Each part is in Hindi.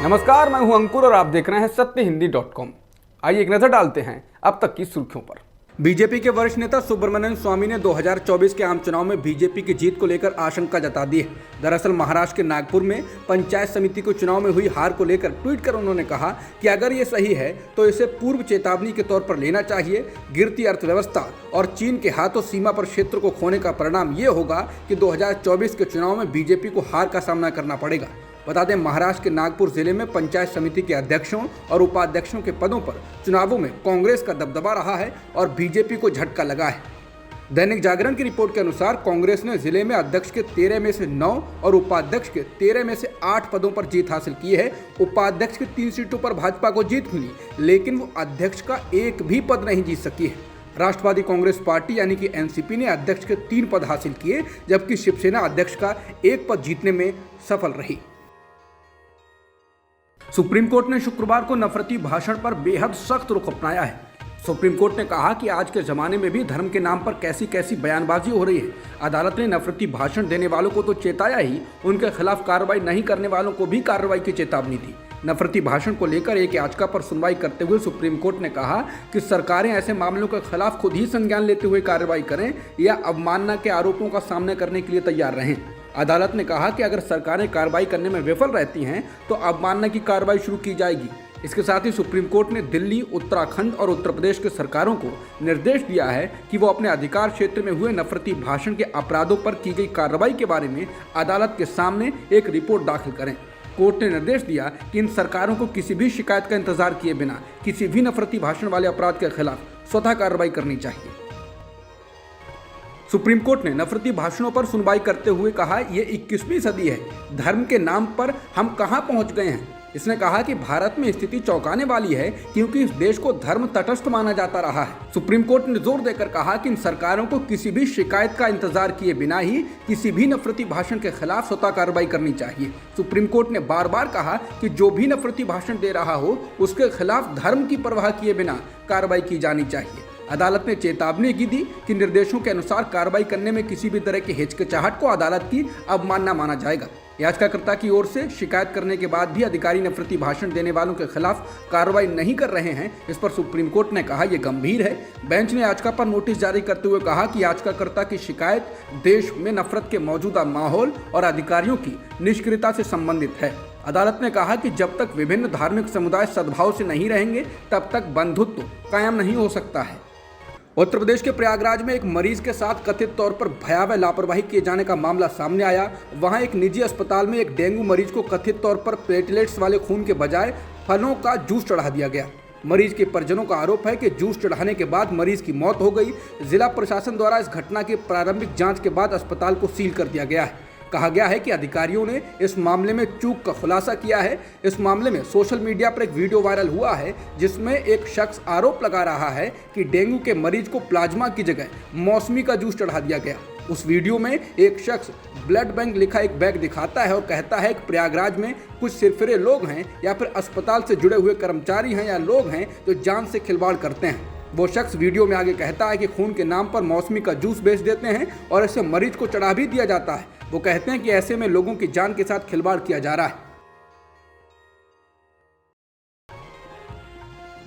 नमस्कार, मैं हूं अंकुर और आप देख रहे हैं सत्यहिंदी.com। आइए एक नजर डालते हैं अब तक की सुर्खियों पर। बीजेपी के वरिष्ठ नेता सुब्रमण्यम स्वामी ने 2024 के आम चुनाव में बीजेपी की जीत को लेकर आशंका जता दी है। दरअसल महाराष्ट्र के नागपुर में पंचायत समिति को चुनाव में हुई हार को लेकर ट्वीट कर उन्होंने कहा कि अगर ये सही है तो इसे पूर्व चेतावनी के तौर पर लेना चाहिए। गिरती अर्थव्यवस्था और चीन के हाथों सीमा पर क्षेत्र को खोने का परिणाम ये होगा कि 2024 के चुनाव में बीजेपी को हार का सामना करना पड़ेगा। बता दें, महाराष्ट्र के नागपुर जिले में पंचायत समिति के अध्यक्षों और उपाध्यक्षों के पदों पर चुनावों में कांग्रेस का दबदबा रहा है और बीजेपी को झटका लगा है। दैनिक जागरण की रिपोर्ट के अनुसार कांग्रेस ने जिले में अध्यक्ष के 13 में से 9 और उपाध्यक्ष के 13 में से 8 पदों पर जीत हासिल की है। उपाध्यक्ष की 3 सीटों पर भाजपा को जीत मिली, लेकिन वो अध्यक्ष का एक भी पद नहीं जीत सकी है। राष्ट्रवादी कांग्रेस पार्टी यानी कि एनसीपी ने अध्यक्ष के 3 पद हासिल किए, जबकि शिवसेना अध्यक्ष का 1 पद जीतने में सफल रही। सुप्रीम कोर्ट ने शुक्रवार को नफरती भाषण पर बेहद सख्त रुख अपनाया है। सुप्रीम कोर्ट ने कहा कि आज के जमाने में भी धर्म के नाम पर कैसी कैसी बयानबाजी हो रही है। अदालत ने नफरती भाषण देने वालों को तो चेताया ही, उनके खिलाफ कार्रवाई नहीं करने वालों को भी कार्रवाई की चेतावनी दी। नफरती भाषण को लेकर एक याचिका पर सुनवाई करते हुए सुप्रीम कोर्ट ने कहा कि सरकारें ऐसे मामलों के खिलाफ खुद ही संज्ञान लेते हुए कार्रवाई करें या अवमानना के आरोपों का सामना करने के लिए तैयार रहें। अदालत ने कहा कि अगर सरकारें कार्रवाई करने में विफल रहती हैं तो अवमानना की कार्रवाई शुरू की जाएगी। इसके साथ ही सुप्रीम कोर्ट ने दिल्ली, उत्तराखंड और उत्तर प्रदेश के सरकारों को निर्देश दिया है कि वो अपने अधिकार क्षेत्र में हुए नफरती भाषण के अपराधों पर की गई कार्रवाई के बारे में अदालत के सामने एक रिपोर्ट दाखिल करें। कोर्ट ने निर्देश दिया कि इन सरकारों को किसी भी शिकायत का इंतजार किए बिना किसी भी नफरती भाषण वाले अपराध के खिलाफ स्वतः कार्रवाई करनी चाहिए। सुप्रीम कोर्ट ने नफरती भाषणों पर सुनवाई करते हुए कहा, ये 21वीं सदी है, धर्म के नाम पर हम कहां पहुंच गए हैं। इसने कहा कि भारत में स्थिति चौंकाने वाली है क्योंकि इस देश को धर्म तटस्थ माना जाता रहा है। सुप्रीम कोर्ट ने जोर देकर कहा कि इन सरकारों को किसी भी शिकायत का इंतजार किए बिना ही किसी भी नफरती भाषण के खिलाफ स्वतः कार्रवाई करनी चाहिए। सुप्रीम कोर्ट ने बार बार कहा कि जो भी नफरती भाषण दे रहा हो उसके खिलाफ धर्म की परवाह किए बिना कार्रवाई की जानी चाहिए। अदालत ने चेतावनी की दी कि निर्देशों के अनुसार कार्रवाई करने में किसी भी तरह की हिचकिचाहट को अदालत की अवमानना माना जाएगा। याचिकाकर्ता की ओर से शिकायत करने के बाद भी अधिकारी नफरती भाषण देने वालों के खिलाफ कार्रवाई नहीं कर रहे हैं। इस पर सुप्रीम कोर्ट ने कहा यह गंभीर है। बेंच ने याचिका पर नोटिस जारी करते हुए कहा कि याचिकाकर्ता की शिकायत देश में नफरत के मौजूदा माहौल और अधिकारियों की निष्क्रियता से संबंधित है। अदालत ने कहा कि जब तक विभिन्न धार्मिक समुदाय सद्भाव से नहीं रहेंगे तब तक बंधुत्व कायम नहीं हो सकता है। उत्तर प्रदेश के प्रयागराज में एक मरीज के साथ कथित तौर पर भयावह लापरवाही किए जाने का मामला सामने आया। वहां एक निजी अस्पताल में एक डेंगू मरीज को कथित तौर पर प्लेटलेट्स वाले खून के बजाय फलों का जूस चढ़ा दिया गया। मरीज के परिजनों का आरोप है कि जूस चढ़ाने के बाद मरीज की मौत हो गई। जिला प्रशासन द्वारा इस घटना की प्रारंभिक जांच के बाद अस्पताल को सील कर दिया गया है। कहा गया है कि अधिकारियों ने इस मामले में चूक का खुलासा किया है। इस मामले में सोशल मीडिया पर एक वीडियो वायरल हुआ है जिसमें एक शख्स आरोप लगा रहा है कि डेंगू के मरीज को प्लाज्मा की जगह मौसमी का जूस चढ़ा दिया गया। उस वीडियो में एक शख्स ब्लड बैंक लिखा एक बैग दिखाता है और कहता है कि प्रयागराज में कुछ सिरफिरे लोग हैं या फिर अस्पताल से जुड़े हुए कर्मचारी हैं या लोग हैं जो जान से खिलवाड़ करते हैं। वो शख्स वीडियो में आगे कहता है कि खून के नाम पर मौसमी का जूस बेच देते हैं और इसे मरीज को चढ़ा भी दिया जाता है। वो कहते हैं कि ऐसे में लोगों की जान के साथ खिलवाड़ किया जा रहा है।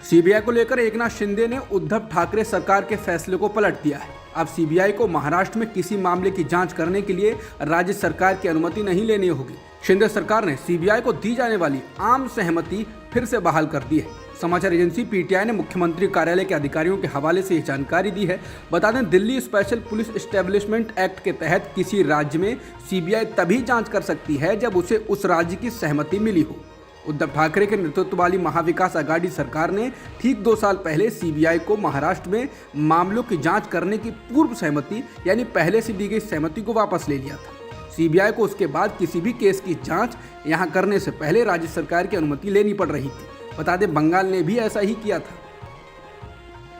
सीबीआई को लेकर एकनाथ शिंदे ने उद्धव ठाकरे सरकार के फैसले को पलट दिया है। अब सीबीआई को महाराष्ट्र में किसी मामले की जांच करने के लिए राज्य सरकार की अनुमति नहीं लेनी होगी। शिंदे सरकार ने सीबीआई को दी जाने वाली आम सहमति फिर से बहाल कर दी है। समाचार एजेंसी पीटीआई ने मुख्यमंत्री कार्यालय के अधिकारियों के हवाले से यह जानकारी दी है। बता दें, Delhi special police establishment act के तहत किसी राज्य में सीबीआई तभी जांच कर सकती है जब उसे उस राज्य की सहमति मिली हो। उद्धव ठाकरे के नेतृत्व वाली महाविकास आघाड़ी सरकार ने ठीक 2 साल पहले सीबीआई को महाराष्ट्र में मामलों की जांच करने की पूर्व सहमति यानी पहले से दी गई सहमति को वापस ले लिया था। सीबीआई को उसके बाद किसी भी केस की जांच यहां करने से पहले राज्य सरकार की अनुमति लेनी पड़ रही थी। बता दें, बंगाल ने भी ऐसा ही किया था।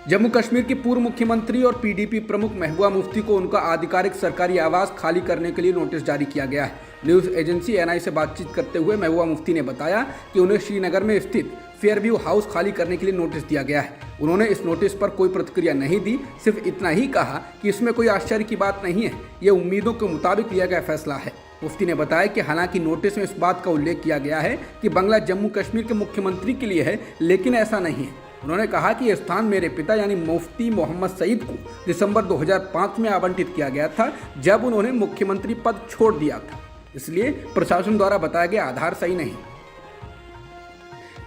जम्मू कश्मीर की पूर्व मुख्यमंत्री और पीडीपी प्रमुख महबूबा मुफ्ती को उनका आधिकारिक सरकारी आवास खाली करने के लिए नोटिस जारी किया गया है। न्यूज़ एजेंसी एनआई से बातचीत करते हुए महबूबा मुफ्ती ने बताया कि उन्हें श्रीनगर में स्थित फेयरव्यू हाउस खाली करने के लिए नोटिस दिया गया है। उन्होंने इस नोटिस पर कोई प्रतिक्रिया नहीं दी, सिर्फ इतना ही कहा कि इसमें कोई आश्चर्य की बात नहीं है, ये उम्मीदों के मुताबिक लिया गया फैसला है। मुफ्ती ने बताया कि हालांकि नोटिस में इस बात का उल्लेख किया गया है कि बंगला जम्मू कश्मीर के मुख्यमंत्री के लिए है, लेकिन ऐसा नहीं है। उन्होंने कहा कि यह स्थान मेरे पिता यानी मुफ्ती मोहम्मद सईद को दिसंबर 2005 में आवंटित किया गया था, जब उन्होंने मुख्यमंत्री पद छोड़ दिया था। इसलिए प्रशासन द्वारा बताया गया आधार सही नहीं।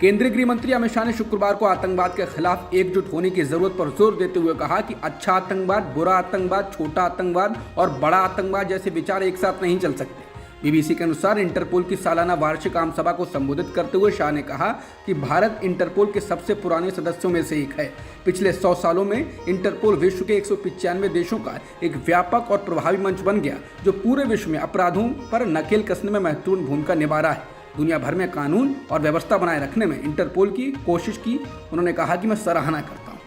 केंद्रीय गृह मंत्री अमित शाह ने शुक्रवार को आतंकवाद के खिलाफ एकजुट होने की जरूरत पर जोर देते हुए कहा कि अच्छा आतंकवाद, बुरा आतंकवाद, छोटा आतंकवाद और बड़ा आतंकवाद जैसे विचार एक साथ नहीं चल सकते। बीबीसी के अनुसार इंटरपोल की सालाना वार्षिक आम सभा को संबोधित करते हुए शाह ने कहा कि भारत इंटरपोल के सबसे पुराने सदस्यों में से एक है। पिछले 100 सालों में इंटरपोल विश्व के 195 देशों का एक व्यापक और प्रभावी मंच बन गया, जो पूरे विश्व में अपराधों पर नकेल कसने में महत्वपूर्ण भूमिका निभा रहा है। दुनिया भर में कानून और व्यवस्था बनाए रखने में इंटरपोल की कोशिश की उन्होंने कहा कि मैं सराहना करता हूं।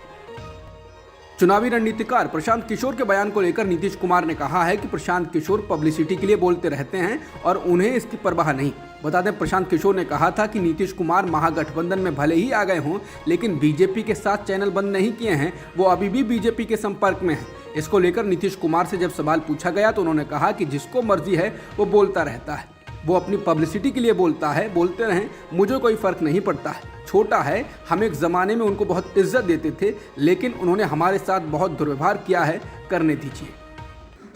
चुनावी रणनीतिकार प्रशांत किशोर के बयान को लेकर नीतीश कुमार ने कहा है कि प्रशांत किशोर पब्लिसिटी के लिए बोलते रहते हैं और उन्हें इसकी परवाह नहीं। बता दें, प्रशांत किशोर ने कहा था कि नीतीश कुमार महागठबंधन में भले ही आ गए हों, लेकिन बीजेपी के साथ चैनल बंद नहीं किए हैं, वो अभी भी बीजेपी के संपर्क में हैं। इसको लेकर नीतीश कुमार से जब सवाल पूछा गया तो उन्होंने कहा कि जिसको मर्जी है वो बोलता रहता है, वो अपनी पब्लिसिटी के लिए बोलता है, बोलते रहें, मुझे कोई फर्क नहीं पड़ता है। छोटा है, हम एक ज़माने में उनको बहुत इज्जत देते थे, लेकिन उन्होंने हमारे साथ बहुत दुर्व्यवहार किया है, करने दीजिए।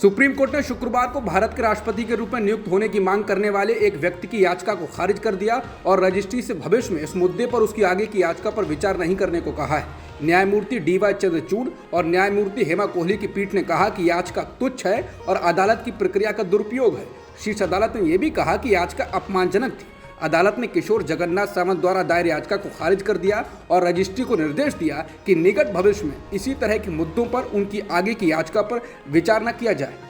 सुप्रीम कोर्ट ने शुक्रवार को भारत के राष्ट्रपति के रूप में नियुक्त होने की मांग करने वाले एक व्यक्ति की याचिका को खारिज कर दिया और रजिस्ट्री से भविष्य में इस मुद्दे पर उसकी आगे की याचिका पर विचार नहीं करने को कहा है। न्यायमूर्ति DY चंद्रचूड़ और न्यायमूर्ति हेमा कोहली की पीठ ने कहा कि याचिका तुच्छ है और अदालत की प्रक्रिया का दुरुपयोग है। शीर्ष अदालत ने यह भी कहा कि याचिका अपमानजनक थी। अदालत ने किशोर जगन्नाथ सावंत द्वारा दायर याचिका को खारिज कर दिया और रजिस्ट्री को निर्देश दिया कि निकट भविष्य में इसी तरह के मुद्दों पर उनकी आगे की याचिका पर विचार न किया जाए।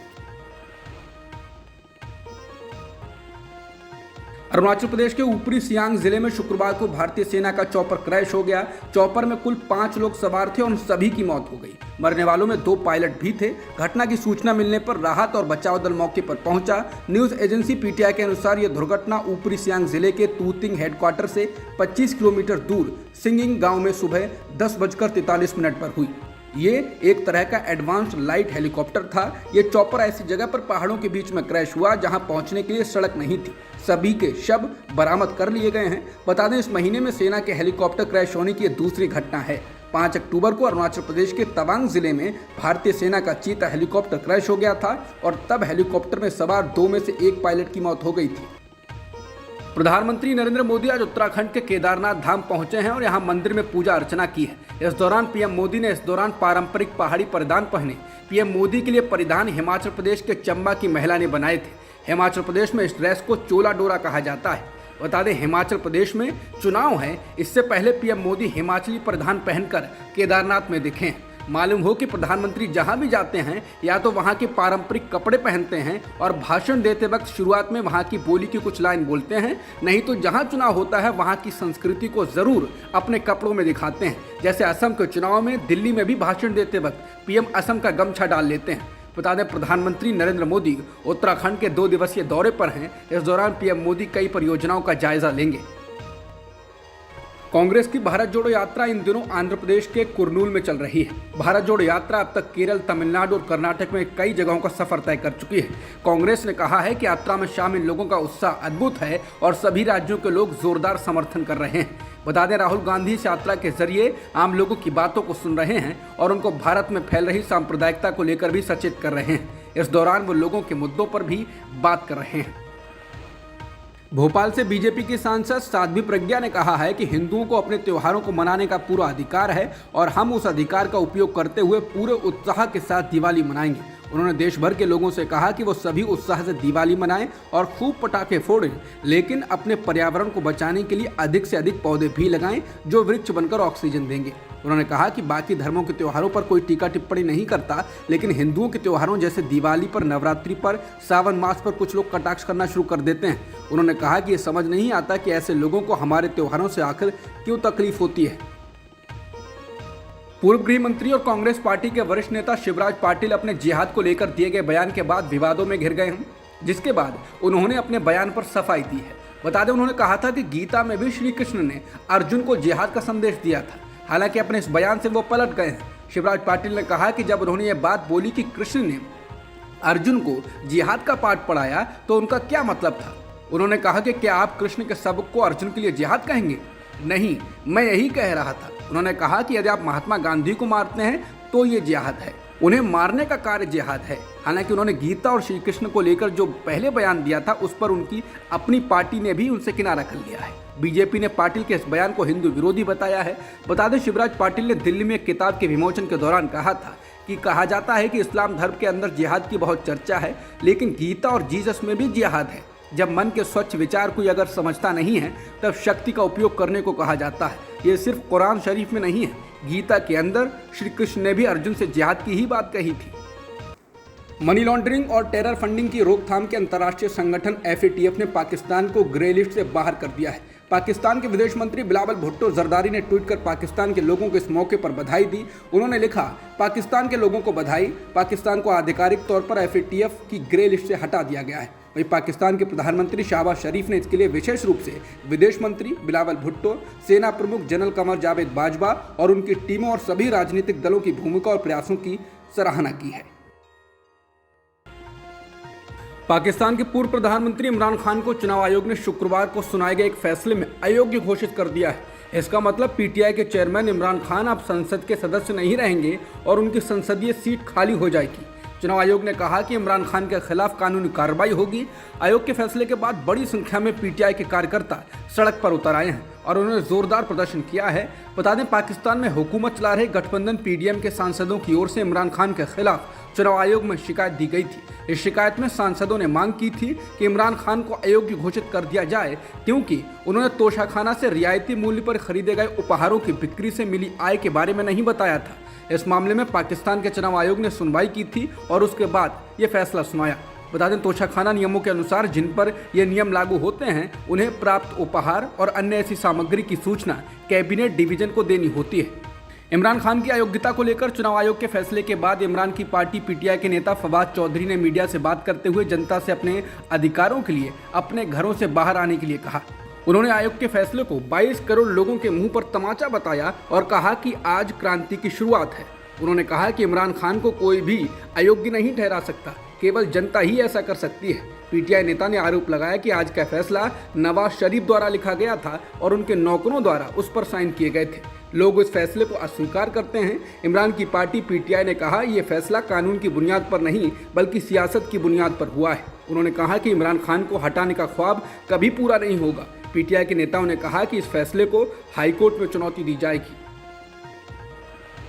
अरुणाचल प्रदेश के ऊपरी सियांग जिले में शुक्रवार को भारतीय सेना का चॉपर क्रैश हो गया। चॉपर में कुल 5 लोग सवार थे और उन सभी की मौत हो गई। मरने वालों में 2 पायलट भी थे। घटना की सूचना मिलने पर राहत और बचाव दल मौके पर पहुंचा। न्यूज एजेंसी PTI के अनुसार यह दुर्घटना ऊपरी सियांग जिले के तूतिंग हेडक्वार्टर से 25 किलोमीटर दूर सिंगिंग गांव में सुबह 10:43 पर हुई। ये एक तरह का एडवांस्ड लाइट हेलीकॉप्टर था। ये चॉपर ऐसी जगह पर पहाड़ों के बीच में क्रैश हुआ जहां पहुंचने के लिए सड़क नहीं थी। सभी के शव बरामद कर लिए गए हैं। बता दें, इस महीने में सेना के हेलीकॉप्टर क्रैश होने की दूसरी घटना है। 5 अक्टूबर को अरुणाचल प्रदेश के तवांग जिले में भारतीय सेना का चीता हेलीकॉप्टर क्रैश हो गया था और तब हेलीकॉप्टर में सवार 2 में से 1 पायलट की मौत हो गई थी। प्रधानमंत्री नरेंद्र मोदी आज उत्तराखंड के केदारनाथ धाम पहुंचे हैं और यहां मंदिर में पूजा अर्चना की है। इस दौरान पीएम मोदी ने पारंपरिक पहाड़ी परिधान पहने। पीएम मोदी के लिए परिधान हिमाचल प्रदेश के चंबा की महिला ने बनाए थे। हिमाचल प्रदेश में इस ड्रेस को चोला डोरा कहा जाता है। बता दें, हिमाचल प्रदेश में चुनाव है, इससे पहले पीएम मोदी हिमाचली परिधान पहनकर केदारनाथ में दिखे। मालूम हो कि प्रधानमंत्री जहां भी जाते हैं या तो वहां के पारंपरिक कपड़े पहनते हैं और भाषण देते वक्त शुरुआत में वहां की बोली की कुछ लाइन बोलते हैं, नहीं तो जहां चुनाव होता है वहां की संस्कृति को जरूर अपने कपड़ों में दिखाते हैं। जैसे असम के चुनाव में दिल्ली में भी भाषण देते वक्त पीएम असम का गमछा डाल लेते हैं। बता दें, प्रधानमंत्री नरेंद्र मोदी उत्तराखंड के 2 दिवसीय दौरे पर हैं। इस दौरान पीएम मोदी कई परियोजनाओं का जायजा लेंगे। कांग्रेस की भारत जोड़ो यात्रा इन दिनों आंध्र प्रदेश के कुर्नूल में चल रही है। भारत जोड़ो यात्रा अब तक केरल, तमिलनाडु और कर्नाटक में कई जगहों का सफर तय कर चुकी है। कांग्रेस ने कहा है कि यात्रा में शामिल लोगों का उत्साह अद्भुत है और सभी राज्यों के लोग जोरदार समर्थन कर रहे हैं। बता दें, राहुल गांधी इस यात्रा के जरिए आम लोगों की बातों को सुन रहे हैं और उनको भारत में फैल रही सांप्रदायिकता को लेकर भी सचेत कर रहे हैं। इस दौरान वो लोगों के मुद्दों पर भी बात कर रहे हैं। भोपाल से बीजेपी की सांसद साध्वी प्रज्ञा ने कहा है कि हिंदुओं को अपने त्योहारों को मनाने का पूरा अधिकार है और हम उस अधिकार का उपयोग करते हुए पूरे उत्साह के साथ दिवाली मनाएंगे। उन्होंने देश भर के लोगों से कहा कि वो सभी उत्साह से दिवाली मनाएं और खूब पटाखे फोड़ें, लेकिन अपने पर्यावरण को बचाने के लिए अधिक से अधिक पौधे भी लगाएं जो वृक्ष बनकर ऑक्सीजन देंगे। उन्होंने कहा कि बाकी धर्मों के त्योहारों पर कोई टीका टिप्पणी नहीं करता, लेकिन हिंदुओं के त्योहारों जैसे दिवाली पर, नवरात्रि पर, सावन मास पर कुछ लोग कटाक्ष करना शुरू कर देते हैं। उन्होंने कहा कि ये समझ नहीं आता कि ऐसे लोगों को हमारे त्योहारों से आखिर क्यों तकलीफ होती है। पूर्व गृह मंत्री और कांग्रेस पार्टी के वरिष्ठ नेता शिवराज पाटिल अपने जिहाद को लेकर दिए गए बयान के बाद विवादों में घिर गए हैं, जिसके बाद उन्होंने अपने बयान पर सफाई दी है। बता दें, उन्होंने कहा था कि गीता में भी श्री कृष्ण ने अर्जुन को जिहाद का संदेश दिया था। हालांकि अपने इस बयान से वो पलट गए हैं। शिवराज पाटिल ने कहा कि जब उन्होंने ये बात बोली कि कृष्ण ने अर्जुन को जिहाद का पाठ पढ़ाया तो उनका क्या मतलब था। उन्होंने कहा कि क्या आप कृष्ण के सबक को अर्जुन के लिए जिहाद कहेंगे? नहीं, मैं यही कह रहा था। उन्होंने कहा कि यदि आप महात्मा गांधी को मारते हैं तो ये जिहाद है, उन्हें मारने का कार्य जिहाद है। हालांकि उन्होंने गीता और श्री कृष्ण को लेकर जो पहले बयान दिया था उस पर उनकी अपनी पार्टी ने भी उनसे किनारा कर लिया है। बीजेपी ने पाटिल के इस बयान को हिंदू विरोधी बताया है। बता दें, शिवराज पाटिल ने दिल्ली में एक किताब के विमोचन के दौरान कहा था कि कहा जाता है कि इस्लाम धर्म के अंदर जिहाद की बहुत चर्चा है, लेकिन गीता और जीसस में भी जिहाद है। जब मन के स्वच्छ विचार कोई अगर समझता नहीं है तब शक्ति का उपयोग करने को कहा जाता है। ये सिर्फ कुरान शरीफ में नहीं है, गीता के अंदर श्री कृष्ण ने भी अर्जुन से जिहाद की ही बात कही थी। मनी लॉन्ड्रिंग और टेरर फंडिंग की रोकथाम के अंतर्राष्ट्रीय संगठन FATF ने पाकिस्तान को ग्रे लिस्ट से बाहर कर दिया है। पाकिस्तान के विदेश मंत्री बिलावल भुट्टो जरदारी ने ट्वीट कर पाकिस्तान के लोगों को इस मौके पर बधाई दी। उन्होंने लिखा, पाकिस्तान के लोगों को बधाई, पाकिस्तान को आधिकारिक तौर पर FATF की ग्रे लिस्ट से हटा दिया गया है। वहीं पाकिस्तान के प्रधानमंत्री शहबाज शरीफ ने इसके लिए विशेष रूप से विदेश मंत्री बिलावल भुट्टो, सेना प्रमुख जनरल कमर जावेद बाजवा और उनकी टीमों और सभी राजनीतिक दलों की भूमिका और प्रयासों की सराहना की है। पाकिस्तान के पूर्व प्रधानमंत्री इमरान खान को चुनाव आयोग ने शुक्रवार को सुनाए गए एक फैसले में अयोग्य घोषित कर दिया है। इसका मतलब PTI के चेयरमैन इमरान खान अब संसद के सदस्य नहीं रहेंगे और उनकी संसदीय सीट खाली हो जाएगी। चुनाव आयोग ने कहा कि इमरान खान के खिलाफ कानूनी कार्रवाई होगी। आयोग के फैसले के बाद बड़ी संख्या में PTI के कार्यकर्ता सड़क पर उतर आए हैं और उन्होंने जोरदार प्रदर्शन किया है। बता दें, पाकिस्तान में हुकूमत चला रहे गठबंधन PDM के सांसदों की ओर से इमरान खान के खिलाफ चुनाव आयोग में शिकायत दी गई थी। इस शिकायत में सांसदों ने मांग की थी कि इमरान खान को अयोग्य घोषित कर दिया जाए, क्योंकि उन्होंने तोशाखाना से रियायती मूल्य पर खरीदे गए उपहारों की बिक्री से मिली आय के बारे में नहीं बताया था। इस मामले में पाकिस्तान के चुनाव आयोग ने सुनवाई की थी और उसके बाद ये फैसला सुनाया। बता दें, तोशाखाना नियमों के अनुसार जिन पर ये नियम लागू होते हैं उन्हें प्राप्त उपहार और अन्य ऐसी सामग्री की सूचना कैबिनेट डिवीजन को देनी होती है। इमरान खान की अयोग्यता को लेकर चुनाव आयोग के फैसले के बाद इमरान की पार्टी PTI के नेता फवाद चौधरी ने मीडिया से बात करते हुए जनता से अपने अधिकारों के लिए अपने घरों से बाहर आने के लिए कहा। उन्होंने आयोग के फैसले को 22 करोड़ लोगों के मुंह पर तमाचा बताया और कहा कि आज क्रांति की शुरुआत है। उन्होंने कहा कि इमरान खान को कोई भी अयोग्य नहीं ठहरा सकता, केवल जनता ही ऐसा कर सकती है। PTI नेता ने आरोप लगाया कि आज का फैसला नवाज शरीफ द्वारा लिखा गया था और उनके नौकरों द्वारा उस पर साइन किए गए थे। लोग इस फैसले को अस्वीकार करते हैं। इमरान की पार्टी PTI ने कहा, यह फैसला कानून की बुनियाद पर नहीं बल्कि सियासत की बुनियाद पर हुआ है। उन्होंने कहा कि इमरान खान को हटाने का ख्वाब कभी पूरा नहीं होगा। PTI के नेताओं ने कहा कि इस फैसले को हाईकोर्ट में चुनौती दी जाएगी।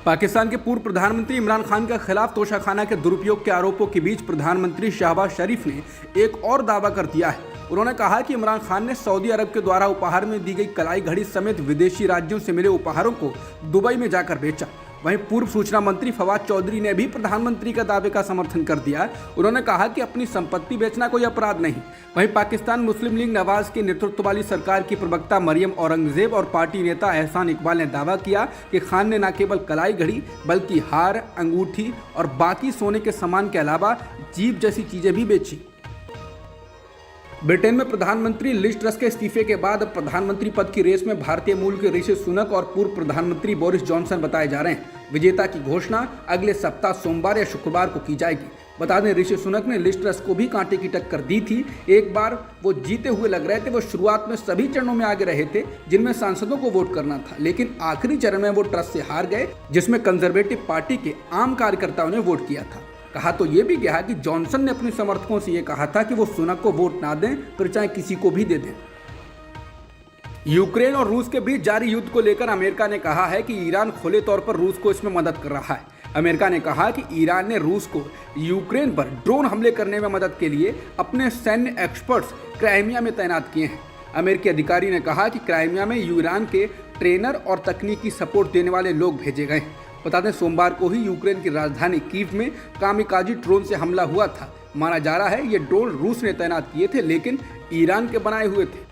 पाकिस्तान के पूर्व प्रधानमंत्री इमरान खान के खिलाफ तोशाखाना के दुरुपयोग के आरोपों के बीच प्रधानमंत्री शहबाज शरीफ ने एक और दावा कर दिया है। उन्होंने कहा कि इमरान खान ने सऊदी अरब के द्वारा उपहार में दी गई कलाई घड़ी समेत विदेशी राज्यों से मिले उपहारों को दुबई में जाकर बेचा। वहीं पूर्व सूचना मंत्री फवाद चौधरी ने भी प्रधानमंत्री का दावे का समर्थन कर दिया। उन्होंने कहा कि अपनी संपत्ति बेचना कोई अपराध नहीं। वहीं पाकिस्तान मुस्लिम लीग नवाज के नेतृत्व वाली सरकार की प्रवक्ता मरियम औरंगजेब और पार्टी नेता एहसान इकबाल ने दावा किया कि खान ने न केवल कलाई घड़ी बल्कि हार, अंगूठी और बाकी सोने के सामान के अलावा जीप जैसी चीजें भी बेची। ब्रिटेन में प्रधानमंत्री लिज ट्रस के इस्तीफे के बाद अब प्रधानमंत्री पद की रेस में भारतीय मूल के ऋषि सुनक और पूर्व प्रधानमंत्री बोरिस जॉनसन बताए जा रहे हैं। विजेता की घोषणा अगले सप्ताह सोमवार या शुक्रवार को की जाएगी। बता दें, ऋषि सुनक ने लिज ट्रस को भी कांटे की टक्कर दी थी। एक बार वो जीते हुए लग रहे थे। वो शुरुआत में सभी चरणों में आगे रहे थे जिनमें सांसदों को वोट करना था, लेकिन आखिरी चरण में वो ट्रस से हार गए, जिसमें कंजर्वेटिव पार्टी के आम कार्यकर्ताओं ने वोट किया था। कहा तो ये भी गया कि जॉनसन ने अपने समर्थकों से ये कहा था कि वो सुनक को वोट ना दें, फिर चाहे किसी को भी दे दें। यूक्रेन और रूस के बीच जारी युद्ध को लेकर अमेरिका ने कहा है कि ईरान खुले तौर पर रूस को इसमें मदद कर रहा है। अमेरिका ने कहा कि ईरान ने रूस को यूक्रेन पर ड्रोन हमले करने में मदद के लिए अपने सैन्य एक्सपर्ट्स क्राइमिया में तैनात किए हैं। अमेरिकी अधिकारी ने कहा कि क्राइमिया में ईरान के ट्रेनर और तकनीकी सपोर्ट देने वाले लोग भेजे गए। बता दें, सोमवार को ही यूक्रेन की राजधानी कीव में कामिकाजी ड्रोन से हमला हुआ था। माना जा रहा है ये ड्रोन रूस ने तैनात किए थे, लेकिन ईरान के बनाए हुए थे।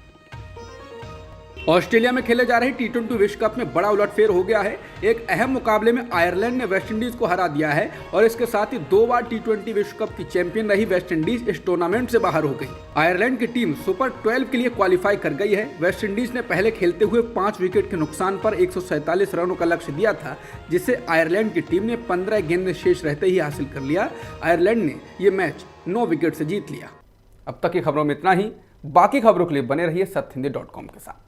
ऑस्ट्रेलिया में खेले जा रहे T20 विश्व कप में बड़ा उलटफेर हो गया है। एक अहम मुकाबले में आयरलैंड ने वेस्टइंडीज को हरा दिया है और इसके साथ ही 2 बार T20 विश्व कप की चैंपियन रही वेस्टइंडीज इस टूर्नामेंट से बाहर हो गई। आयरलैंड की टीम सुपर 12 के लिए क्वालिफाई कर गई है। वेस्टइंडीज ने पहले खेलते हुए 5 विकेट के नुकसान पर 147 रनों का लक्ष्य दिया था, जिसे आयरलैंड की टीम ने 15 गेंद शेष रहते ही हासिल कर लिया। आयरलैंड ने ये मैच 9 विकेट से जीत लिया। अब तक की खबरों में इतना ही। बाकी खबरों के लिए बने रहिए सत्यहिंदी.com के साथ।